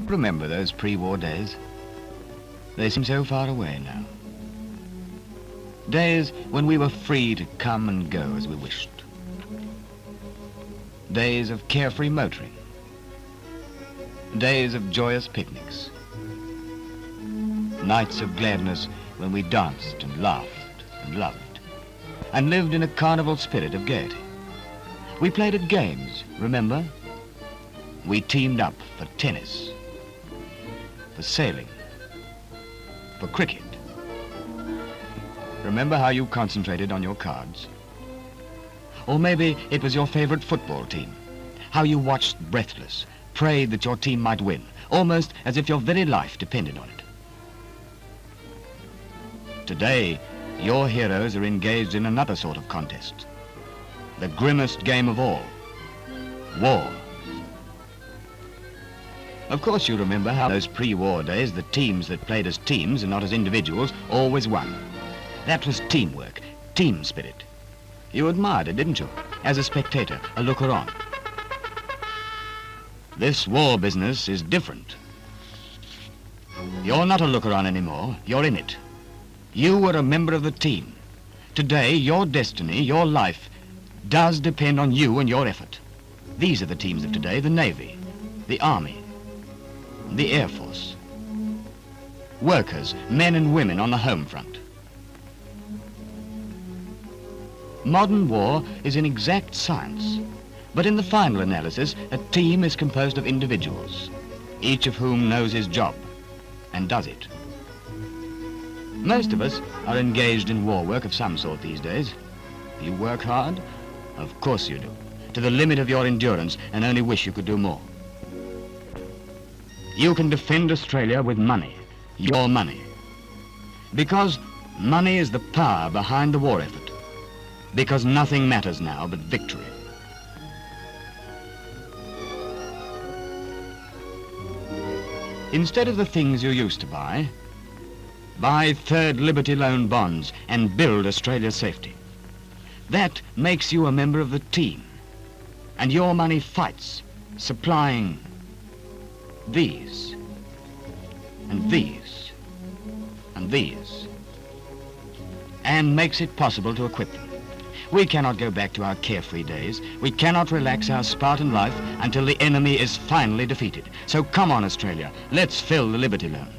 Remember those pre-war days? They seem so far away now. Days when we were free to come and go as we wished. Days of carefree motoring. Days of joyous picnics. Nights of gladness when we danced and laughed and loved and lived in a carnival spirit of gaiety. We played at games, remember? We teamed up for tennis, for sailing, for cricket. Remember how you concentrated on your cards? Or maybe it was your favorite football team, how you watched breathless, prayed that your team might win, almost as if your very life depended on it. Today, your heroes are engaged in another sort of contest, the grimmest game of all, war. Of course you remember how those pre-war days the teams that played as teams and not as individuals always won. That was teamwork, team spirit. You admired it, didn't you? As a spectator, a looker-on. This war business is different. You're not a looker-on anymore, you're in it. You were a member of the team. Today, your destiny, your life, does depend on you and your effort. These are the teams of today, the Navy, the Army, the Air Force. Workers, men and women on the home front. Modern war is an exact science, but in the final analysis, a team is composed of individuals, each of whom knows his job and does it. Most of us are engaged in war work of some sort these days. You work hard? Of course you do, to the limit of your endurance, and only wish you could do more. You can defend Australia with money, your money. Because money is the power behind the war effort. Because nothing matters now but victory. Instead of the things you used to buy Third Liberty Loan bonds and build Australia's safety. That makes you a member of the team. And your money fights, supplying these, and these, and these, and makes it possible to equip them. We cannot go back to our carefree days. We cannot relax our Spartan life until the enemy is finally defeated. So come on, Australia, let's fill the Liberty Loan.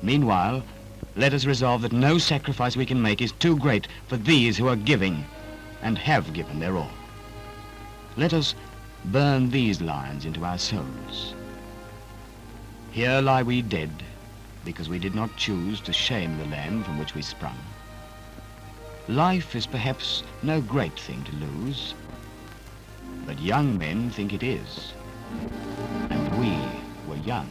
Meanwhile, let us resolve that no sacrifice we can make is too great for these who are giving and have given their all. Let us burn these lines into our souls. Here lie we dead because we did not choose to shame the land from which we sprung. Life is perhaps no great thing to lose, but young men think it is, and we were young.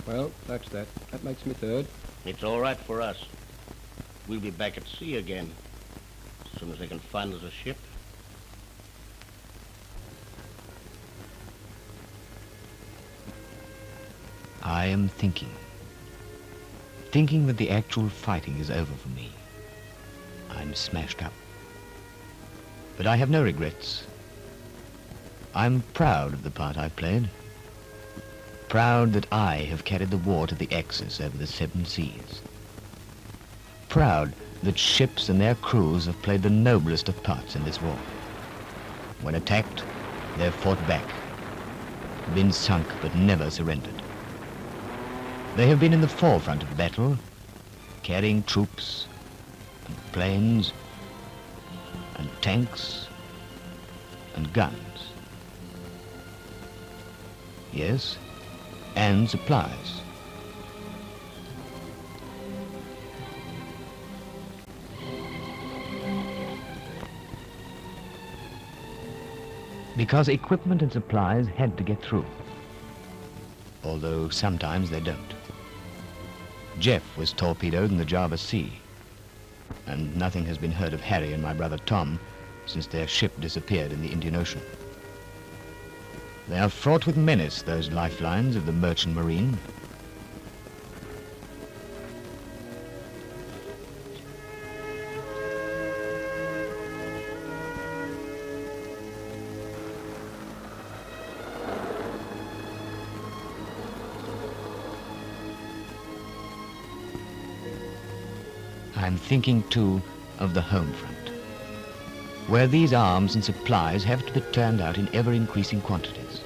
Well, that's that. That makes me third. It's all right for us. We'll be back at sea again as soon as they can find us a ship. I am thinking thinking that the actual fighting is over for me. I'm smashed up. But I have no regrets. I'm proud of the part I've played. Proud that I have carried the war to the Axis over the 7 seas. Proud that ships and their crews have played the noblest of parts in this war. When attacked, they've fought back, been sunk but never surrendered. They have been in the forefront of battle, carrying troops and planes and tanks and guns. Yes, and supplies. Because equipment and supplies had to get through, although sometimes they don't. Jeff was torpedoed in the Java Sea, and nothing has been heard of Harry and my brother Tom since their ship disappeared in the Indian Ocean. They are fraught with menace, those lifelines of the merchant marine. I'm thinking, too, of the home front, where these arms and supplies have to be turned out in ever-increasing quantities.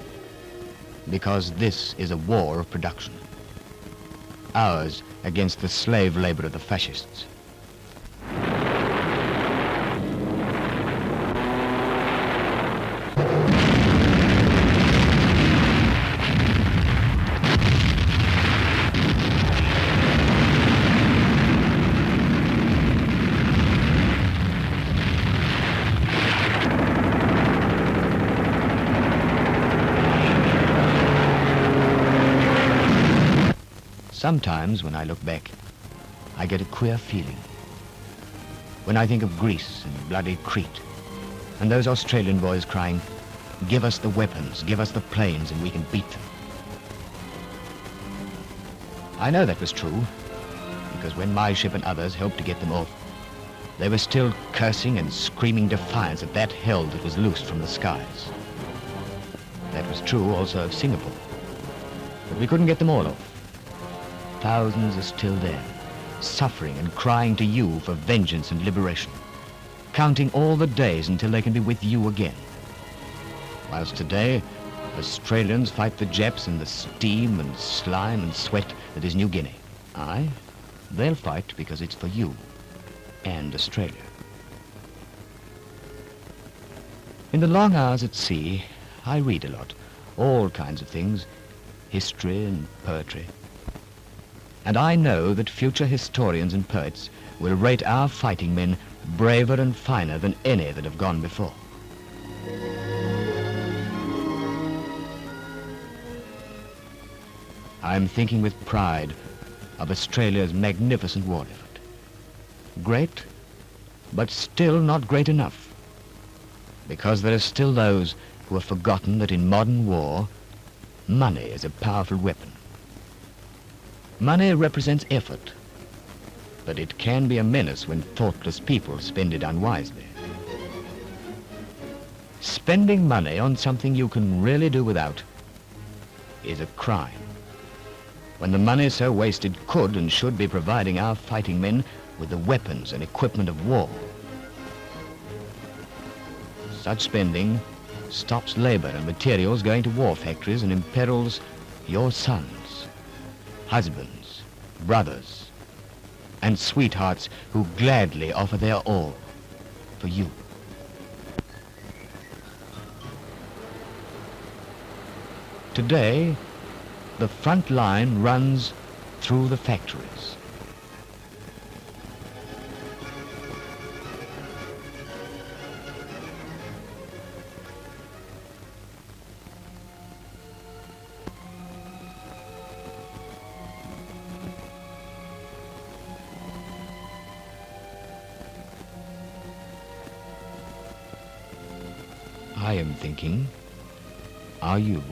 Because this is a war of production. Ours against the slave labor of the fascists. Sometimes, when I look back, I get a queer feeling. When I think of Greece and bloody Crete, and those Australian boys crying, "Give us the weapons, give us the planes, and we can beat them." I know that was true, because when my ship and others helped to get them off, they were still cursing and screaming defiance at that hell that was loosed from the skies. That was true also of Singapore, but we couldn't get them all off. Thousands are still there, suffering and crying to you for vengeance and liberation, counting all the days until they can be with you again. Whilst today, Australians fight the Japs in the steam and slime and sweat that is New Guinea. Aye, they'll fight because it's for you and Australia. In the long hours at sea, I read a lot, all kinds of things, history and poetry. And I know that future historians and poets will rate our fighting men braver and finer than any that have gone before. I'm thinking with pride of Australia's magnificent war effort. Great, but still not great enough. Because there are still those who have forgotten that in modern war, money is a powerful weapon. Money represents effort, but it can be a menace when thoughtless people spend it unwisely. Spending money on something you can really do without is a crime, when the money so wasted could and should be providing our fighting men with the weapons and equipment of war. Such spending stops labor and materials going to war factories and imperils your sons, husbands, brothers, and sweethearts who gladly offer their all for you. Today, the front line runs through the factories. I am thinking, are you?